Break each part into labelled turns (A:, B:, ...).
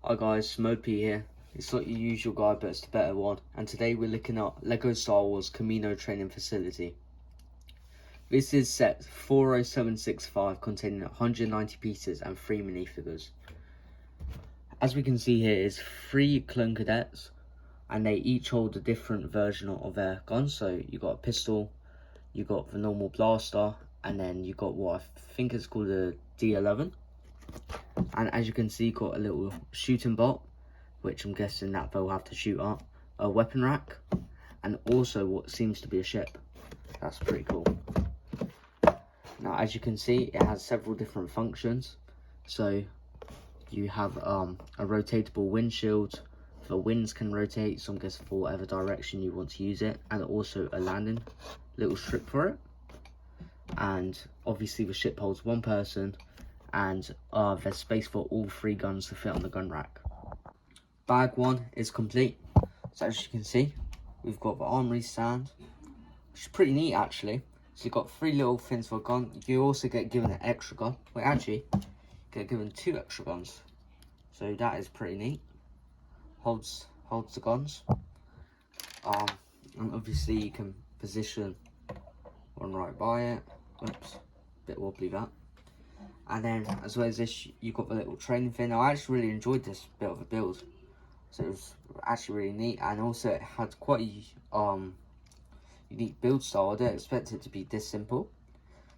A: Hi guys, Smopy here. It's not your usual guide, but it's the better one. And today we're looking at LEGO Star Wars Kamino training facility. This is set 40765, containing 190 pieces and 3 minifigures. As we can see here is 3 clone cadets, and they each hold a different version of their gun. So you got a pistol, you got the normal blaster, and then you got what I think is called a D11. And as you can see, got a little shooting bolt, which I'm guessing that they'll have to shoot up, a weapon rack, and also what seems to be a ship. That's pretty cool. Now, as you can see, it has several different functions. So you have a rotatable windshield. The winds can rotate, so I'm guessing for whatever direction you want to use it, and also a landing little strip for it. And obviously the ship holds 1 person, and there's space for all 3 guns to fit on the gun rack. Bag 1 is complete. So as you can see, we've got the armory stand, which is pretty neat actually. So you've got 3 little things for a gun. You also get given an extra gun. Wait, actually, you get given 2 extra guns. So that is pretty neat. Holds the guns. And obviously you can position one right by it. Oops, bit wobbly that. And then as well as this, you've got the little training thing. I actually really enjoyed this bit of a build. So it was actually really neat, and also it had quite a unique build style. I didn't expect it to be this simple.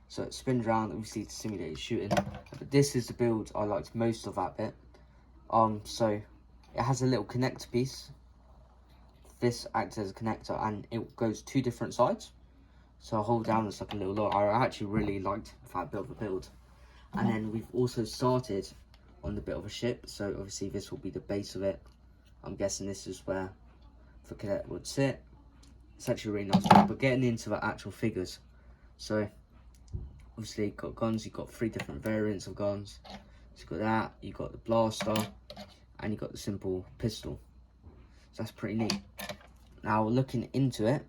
A: So it spins around, obviously, to simulate shooting. But this is the build I liked most of that bit. So it has a little connector piece. This acts as a connector, and it goes 2 different sides. So I hold down, it's like a little lock. I actually really liked that bit of a build. And then we've also started on the bit of a ship. So obviously this will be the base of it. I'm guessing this is where the cadet would sit. It's actually a really nice build. But getting into the actual figures. So obviously you've got guns. You've got 3 different variants of guns. So you've got that. You've got the blaster. And you've got the simple pistol. So that's pretty neat. Now looking into it.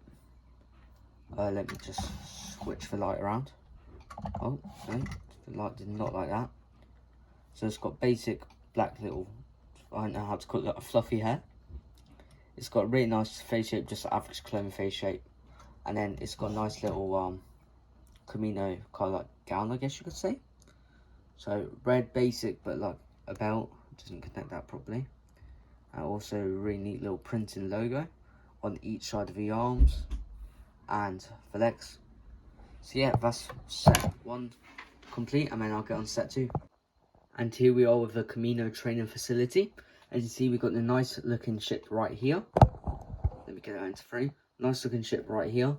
A: Let me just switch the light around. Oh, no. The light did not like that. So it's got basic black little, I don't know how to call it, a fluffy hair. It's got a really nice face shape, just an average clone face shape. And then it's got a nice little Kamino kind of like gown, I guess you could say. So red basic, but like a belt, doesn't connect that properly. And also a really neat little printing logo on each side of the arms and the legs. So yeah, that's set 1 complete, and then I'll get on set 2. And here we are with the Kamino training facility. As you see, we've got the nice looking ship right here. Let me get it into frame. Nice looking ship right here.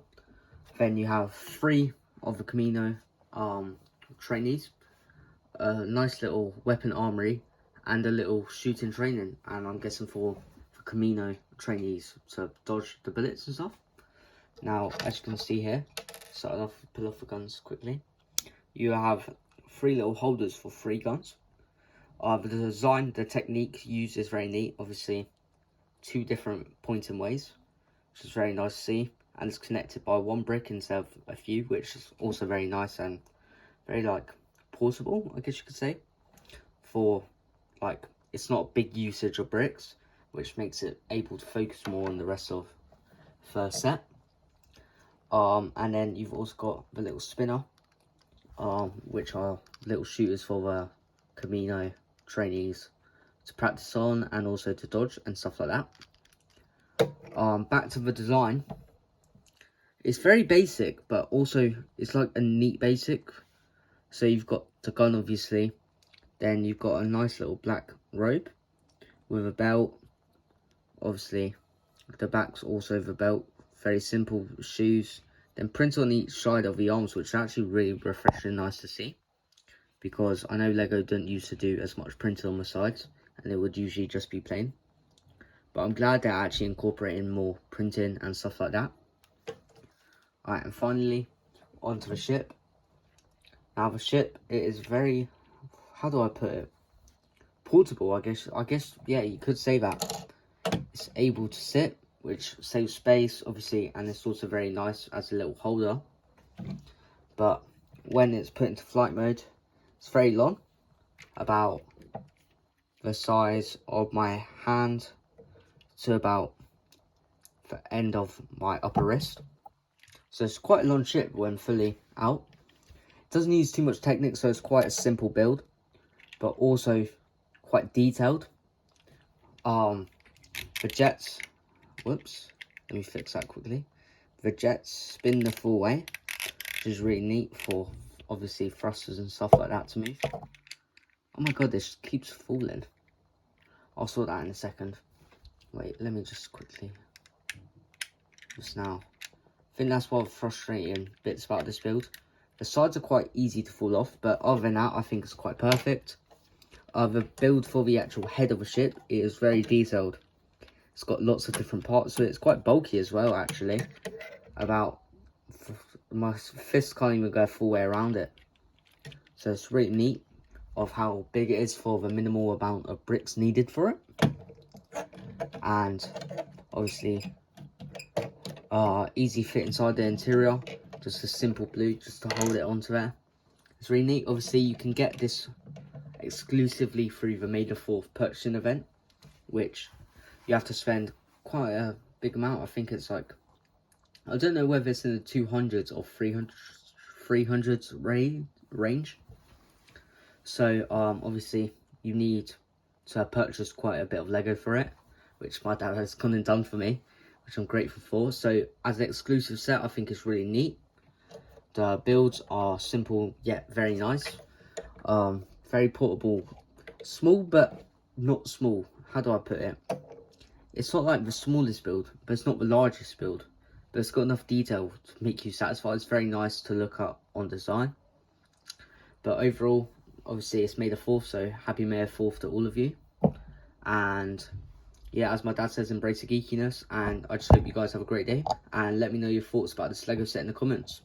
A: Then you have 3 of the Kamino trainees. A nice little weapon armory and a little shooting training. And I'm guessing for Kamino trainees to dodge the bullets and stuff. Now, as you can see here, start off, pull off the guns quickly. You have 3 little holders for 3 guns. The design, the technique used is very neat. Obviously, 2 different pointing ways, which is very nice to see. And it's connected by 1 brick instead of a few, which is also very nice and very, like, portable, I guess you could say. For, like, it's not a big usage of bricks, which makes it able to focus more on the rest of the first set. And then you've also got the little spinner, which are little shooters for the Kamino trainees to practice on, and also to dodge and stuff like that. Back to the design. It's very basic, but also it's like a neat basic. So you've got the gun, obviously. Then you've got a nice little black robe with a belt. Obviously, the back's also the belt. Very simple shoes. Then print on each side of the arms, which is actually really refreshing and nice to see. Because I know LEGO don't used to do as much printing on the sides, and it would usually just be plain. But I'm glad they're actually incorporating more printing and stuff like that. Alright, and finally, onto the ship. Now the ship, it is very, how do I put it? Portable, I guess, yeah, you could say that. It's able to sit, which saves space, obviously, and it's also very nice as a little holder. But when it's put into flight mode, it's very long, about the size of my hand to about the end of my upper wrist. So it's quite a long ship when fully out. It doesn't use too much technique, so it's quite a simple build, but also quite detailed. The jets, whoops, let me fix that quickly. The jets spin the full way, which is really neat for obviously thrusters and stuff like that to move. Oh my god, this keeps falling. I'll sort that in a second. Wait, let me just quickly, just now. I think that's one of the frustrating bits about this build. The sides are quite easy to fall off, but other than that, I think it's quite perfect. The build for the actual head of a ship is very detailed. It's got lots of different parts, so it's quite bulky as well, actually. My fist can't even go full way around it. So it's really neat of how big it is for the minimal amount of bricks needed for it. And obviously, easy fit inside the interior. Just a simple blue just to hold it onto there. It's really neat. Obviously, you can get this exclusively through the May the 4th purchasing event, which you have to spend quite a big amount. I think it's like, I don't know whether it's in the 200s or 300s range. So obviously you need to purchase quite a bit of Lego for it, which my dad has gone and done for me, which I'm grateful for. So as an exclusive set, I think it's really neat. The builds are simple yet very nice. Very portable, small but not small. How do I put it? It's not like the smallest build, but it's not the largest build. But it's got enough detail to make you satisfied. It's very nice to look at on design. But overall, obviously it's May the 4th, so happy May the 4th to all of you. And yeah, as my dad says, embrace the geekiness. And I just hope you guys have a great day. And let me know your thoughts about this Lego set in the comments.